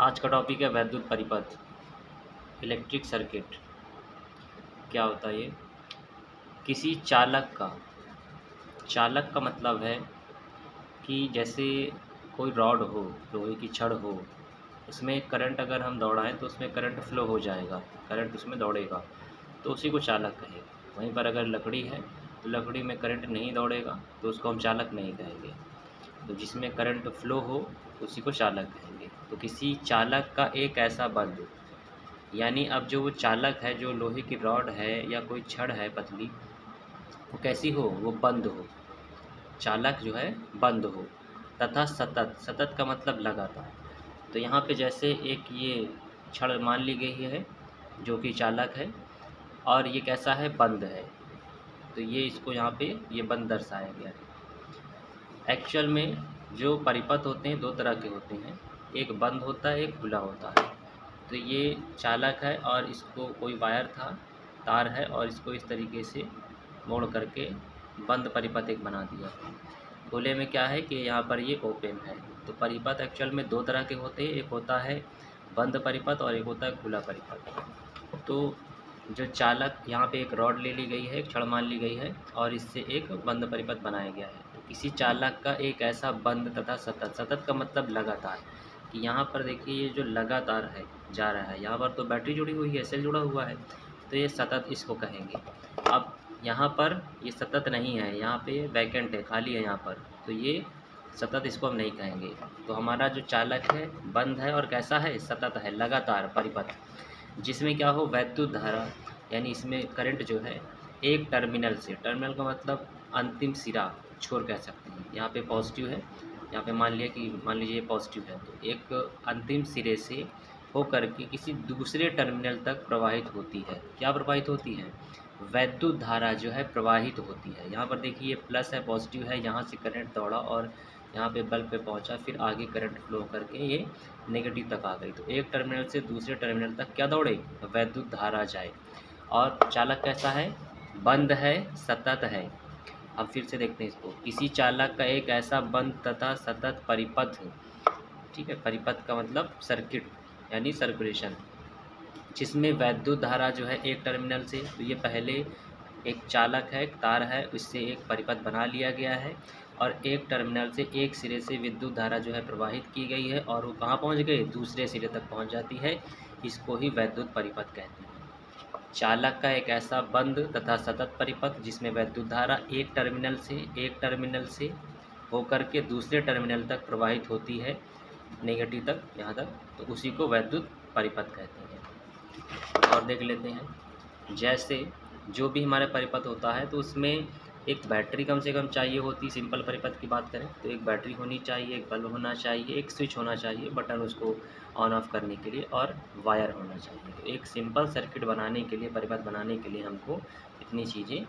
आज का टॉपिक है वैद्युत परिपथ, इलेक्ट्रिक सर्किट। क्या होता है ये? किसी चालक का मतलब है कि जैसे कोई रॉड हो, लोहे की छड़ हो, उसमें करंट अगर हम दौड़ाएं तो उसमें करंट फ्लो हो जाएगा, करंट उसमें दौड़ेगा, तो उसी को चालक कहेंगे। वहीं पर अगर लकड़ी है तो लकड़ी में करंट नहीं दौड़ेगा तो उसको हम चालक नहीं कहेंगे। तो जिसमें करंट फ्लो हो उसी को चालक कहेंगे। तो किसी चालक का एक ऐसा बंध, यानी अब जो वो चालक है, जो लोहे की रॉड है या कोई छड़ है पतली, वो कैसी हो? वो बंद हो। चालक जो है बंद हो। तथा सतत, सतत का मतलब लगातार। तो यहाँ पे जैसे एक ये छड़ मान ली गई है जो कि चालक है, और ये कैसा है? बंद है। तो ये इसको यहाँ पे ये बंद दर्शाया गया है। एक्चुअल में जो परिपथ होते हैं दो तरह के होते हैं, एक बंद होता है, एक खुला होता है। तो ये चालक है और इसको कोई वायर था, तार है, और इसको इस तरीके से मोड़ करके बंद परिपथ एक बना दिया। खुले में क्या है कि यहाँ पर ये ओपन है। तो परिपथ एक्चुअल में दो तरह के होते हैं, एक होता है बंद परिपथ और एक होता है खुला परिपथ। तो जो चालक, यहाँ पे एक रॉड ले ली गई है, एक छड़ मान ली गई है, और इससे एक बंद परिपथ बनाया गया है। तो किसी चालक का एक ऐसा बंद तथा सतत, सतत का मतलब लगातार, कि यहाँ पर देखिए ये जो लगातार है जा रहा है, यहाँ पर तो बैटरी जुड़ी हुई है, सेल जुड़ा हुआ है, तो ये सतत इसको कहेंगे। अब यहाँ पर ये सतत नहीं है, यहाँ पे वैकेंट है, खाली है यहाँ पर, तो ये सतत इसको हम नहीं कहेंगे। तो हमारा जो चालक है बंद है और कैसा है? सतत है, लगातार परिपथ, जिसमें क्या हो? वैद्युत धारा, यानी इसमें करंट जो है एक टर्मिनल से, टर्मिनल का मतलब अंतिम सिरा, छोर कह सकते हैं। यहाँ पे पॉजिटिव है, यहाँ पे मान लीजिए पॉजिटिव है, तो एक अंतिम सिरे से होकर के किसी दूसरे टर्मिनल तक प्रवाहित होती है। क्या प्रवाहित होती है? वैद्युत धारा जो है प्रवाहित होती है। यहाँ पर देखिए ये प्लस है, पॉजिटिव है, यहाँ से करंट दौड़ा और यहाँ पे बल्ब पे पहुँचा, फिर आगे करंट फ्लो करके ये नेगेटिव तक आ गई। तो एक टर्मिनल से दूसरे टर्मिनल तक क्या दौड़े? वैद्युत धारा जाए। और चालक कैसा है? बंद है, सतत है। अब फिर से देखते हैं इसको। किसी चालक का एक ऐसा बंद तथा सतत परिपथ, ठीक है, परिपथ का मतलब सर्किट यानी सर्कुलेशन, जिसमें वैद्युत धारा जो है एक टर्मिनल से, तो ये पहले एक चालक है, एक तार है, उससे एक परिपथ बना लिया गया है, और एक टर्मिनल से एक सिरे से विद्युत धारा जो है प्रवाहित की गई है, और वो कहाँ पहुँच गई? दूसरे सिरे तक पहुँच जाती है। इसको ही वैद्युत परिपथ कहते हैं। चालक का एक ऐसा बंद तथा सतत परिपथ जिसमें वैद्युत धारा एक टर्मिनल से होकर के दूसरे टर्मिनल तक प्रवाहित होती है, नेगेटिव तक, यहाँ तक, तो उसी को वैद्युत परिपथ कहते हैं। और देख लेते हैं, जैसे जो भी हमारे परिपथ होता है तो उसमें एक बैटरी कम से कम चाहिए होती। सिंपल परिपथ की बात करें तो एक बैटरी होनी चाहिए, एक बल्ब होना चाहिए, एक स्विच होना चाहिए बटन उसको ऑन ऑफ करने के लिए, और वायर होना चाहिए। तो एक सिंपल सर्किट बनाने के लिए, परिपथ बनाने के लिए हमको इतनी चीज़ें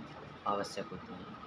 आवश्यक होती हैं।